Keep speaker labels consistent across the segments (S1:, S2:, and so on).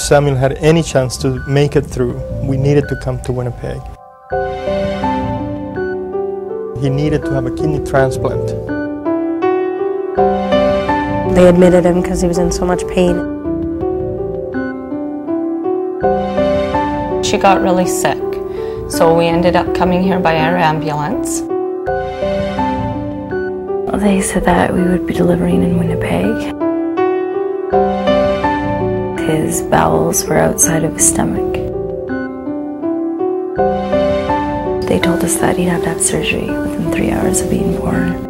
S1: Samuel had any chance to make it through, we needed to come to Winnipeg. He needed to have a kidney transplant.
S2: They admitted him because he was in so much pain.
S3: She got really sick, so we ended up coming here by our ambulance.
S4: They said that we would be delivering in Winnipeg. His bowels were outside of his stomach. They told us that he'd have to have surgery within 3 hours of being born.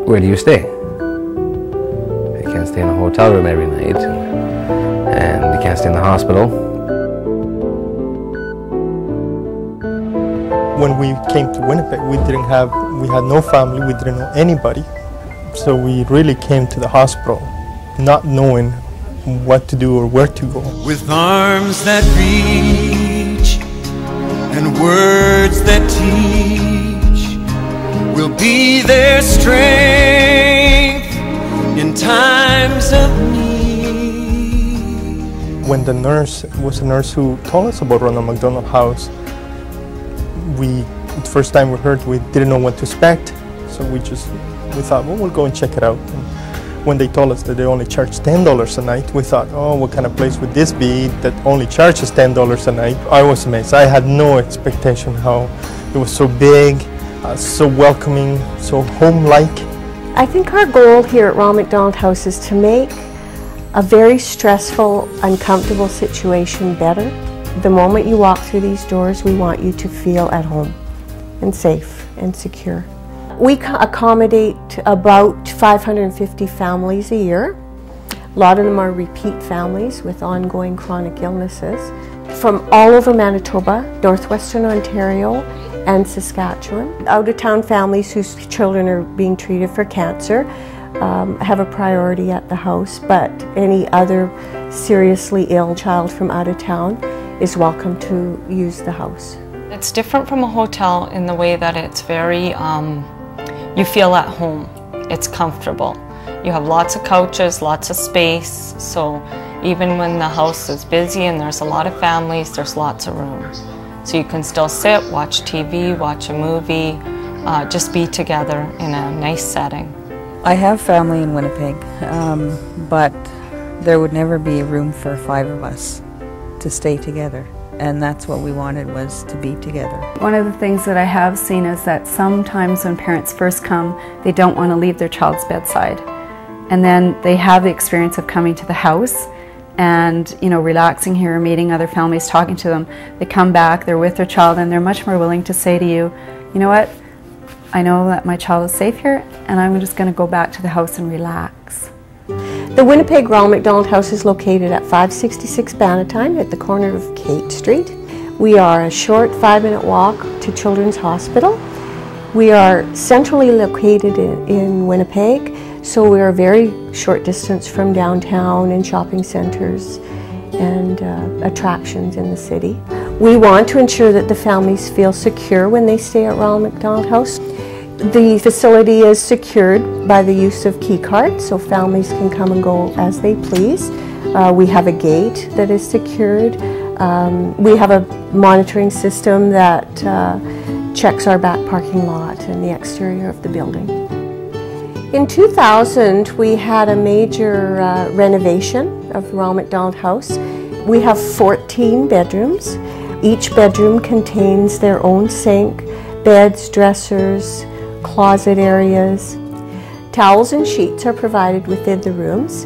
S5: Where do you stay? You can't stay in a hotel room every night, and you can't stay in the hospital.
S1: When we came to Winnipeg, we had no family, we didn't know anybody. So we really came to the hospital not knowing what to do or where to go.
S6: With arms that reach and words that teach, we'll be their strength in times of need.
S1: When the nurse, it was a nurse who told us about Ronald McDonald House, the first time we heard, we didn't know what to expect, so we thought, well, we'll go and check it out. And when they told us that they only charge $10 a night, we thought, oh, what kind of place would this be that only charges $10 a night? I was amazed. I had no expectation how it was so big, so welcoming, so home-like.
S2: I think our goal here at Ronald McDonald House is to make a very stressful, uncomfortable situation better. The moment you walk through these doors, we want you to feel at home and safe and secure. We accommodate about 550 families a year. A lot of them are repeat families with ongoing chronic illnesses from all over Manitoba, northwestern Ontario, and Saskatchewan. Out-of-town families whose children are being treated for cancer have a priority at the house, but any other seriously ill child from out of town is welcome to use the house.
S3: It's different from a hotel in the way that it's very, you feel at home. It's comfortable. You have lots of couches, lots of space, so even when the house is busy and there's a lot of families, there's lots of room. So you can still sit, watch TV, watch a movie, just be together in a nice setting.
S7: I have family in Winnipeg, but there would never be room for 5 of us to stay together, and that's what we wanted, was to be together.
S8: One of the things that I have seen is that sometimes when parents first come, they don't want to leave their child's bedside, and then they have the experience of coming to the house and, you know, relaxing here, meeting other families, talking to them. They come back, they're with their child, and they're much more willing to say to you, you know what, I know that my child is safe here, and I'm just going to go back to the house and relax.
S2: The Winnipeg Ronald McDonald House is located at 566 Bannatyne at the corner of Kate Street. We are a short 5-minute walk to Children's Hospital. We are centrally located in Winnipeg, so we are a very short distance from downtown and shopping centres and attractions in the city. We want to ensure that the families feel secure when they stay at Ronald McDonald House. The facility is secured by the use of key cards, so families can come and go as they please. We have a gate that is secured. We have a monitoring system that checks our back parking lot and the exterior of the building. In 2000, we had a major renovation of Ronald McDonald House. We have 14 bedrooms. Each bedroom contains their own sink, beds, dressers, closet areas. Towels and sheets are provided within the rooms.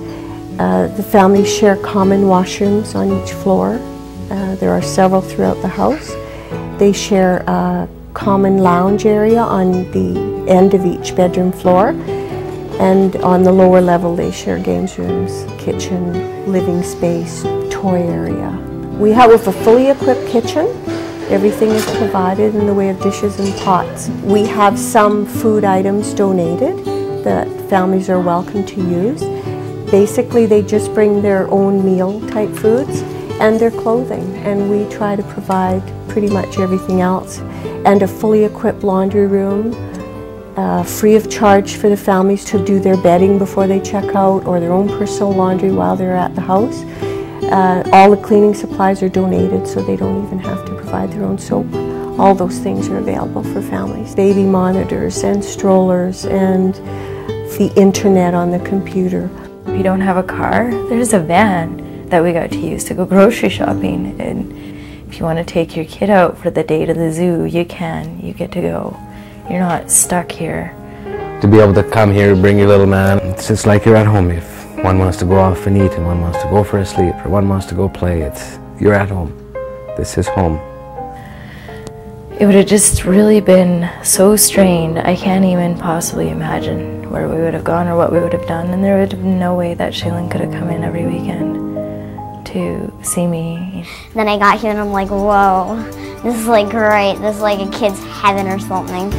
S2: The families share common washrooms on each floor. There are several throughout the house. They share a common lounge area on the end of each bedroom floor, and on the lower level they share games rooms, kitchen, living space, toy area. We have a fully equipped kitchen. Everything is provided in the way of dishes and pots. We have some food items donated that families are welcome to use. Basically, they just bring their own meal type foods and their clothing, and we try to provide pretty much everything else. And a fully equipped laundry room, free of charge for the families to do their bedding before they check out, or their own personal laundry while they're at the house. All the cleaning supplies are donated, so they don't even have to provide their own soap. All those things are available for families. Baby monitors and strollers and the internet on the computer.
S4: If you don't have a car, there's a van that we got to use to go grocery shopping. And if you want to take your kid out for the day to the zoo, you can. You get to go. You're not stuck here.
S5: To be able to come here, bring your little man, it's just like you're at home. If one wants to go off and eat and one wants to go for a sleep or one wants to go play, you're at home. This is home.
S4: It would have just really been so strained. I can't even possibly imagine where we would have gone or what we would have done, and there would have been no way that Shaylin could have come in every weekend to see me.
S9: Then I got here and I'm like, whoa, this is like great. This is like a kid's heaven or something.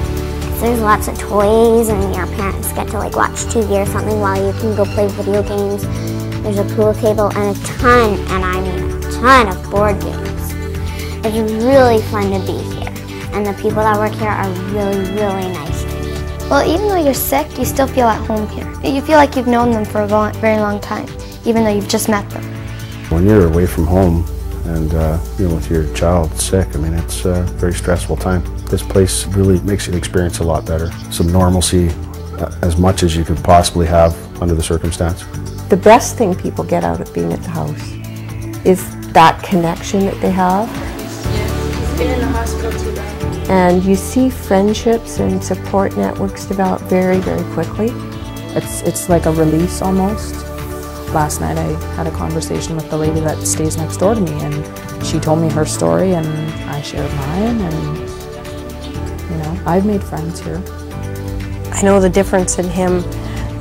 S9: There's lots of toys and your parents get to like watch TV or something while you can go play video games. There's a pool table and a ton, and I mean a ton of board games. It's really fun to be here. And the people that work here are really, really nice to me.
S10: Well, even though you're sick, you still feel at home here. You feel like you've known them for a very long time, even though you've just met them.
S11: When you're away from home and you know, with your child sick, I mean, it's a very stressful time. This place really makes the experience a lot better. Some normalcy, as much as you could possibly have under the circumstance.
S2: The best thing people get out of being at the house is that connection that they have.
S10: He's been in the hospital too long.
S2: And you see friendships and support networks develop very, very quickly.
S12: It's like a release almost. Last night I had a conversation with the lady that stays next door to me, and she told me her story and I shared mine, and you know, I've made friends here.
S13: I know the difference in him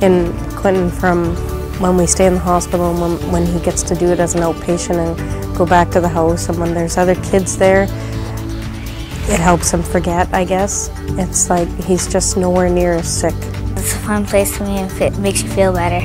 S13: in Clinton from when we stay in the hospital and when he gets to do it as an outpatient and go back to the house, and when there's other kids there, it helps him forget, I guess. It's like he's just nowhere near as sick.
S9: It's a fun place for me and it makes you feel better.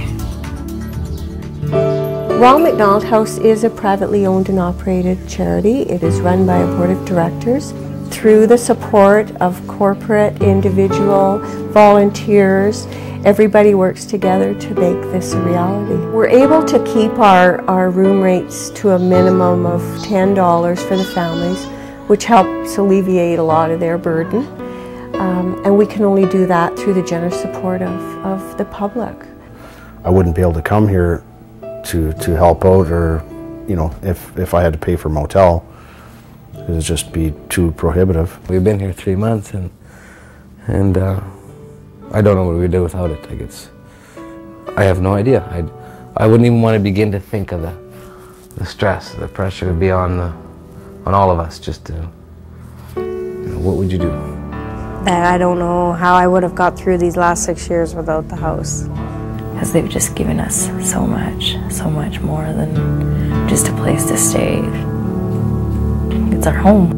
S2: Ronald McDonald House is a privately owned and operated charity. It is run by a board of directors. Through the support of corporate, individual, volunteers, everybody works together to make this a reality. We're able to keep our room rates to a minimum of $10 for the families, which helps alleviate a lot of their burden. And we can only do that through the generous support of the public.
S11: I wouldn't be able to come here to help out, or you know, if I had to pay for motel, it would just be too prohibitive.
S5: We've been here 3 months, and I don't know what we'd do without it. Like I have no idea. I wouldn't even want to begin to think of the stress, the pressure would be on all of us. Just to, you know, what would you do?
S13: I don't know how I would have got through these last 6 years without the house.
S4: Because they've just given us so much more than just a place to stay. It's our home.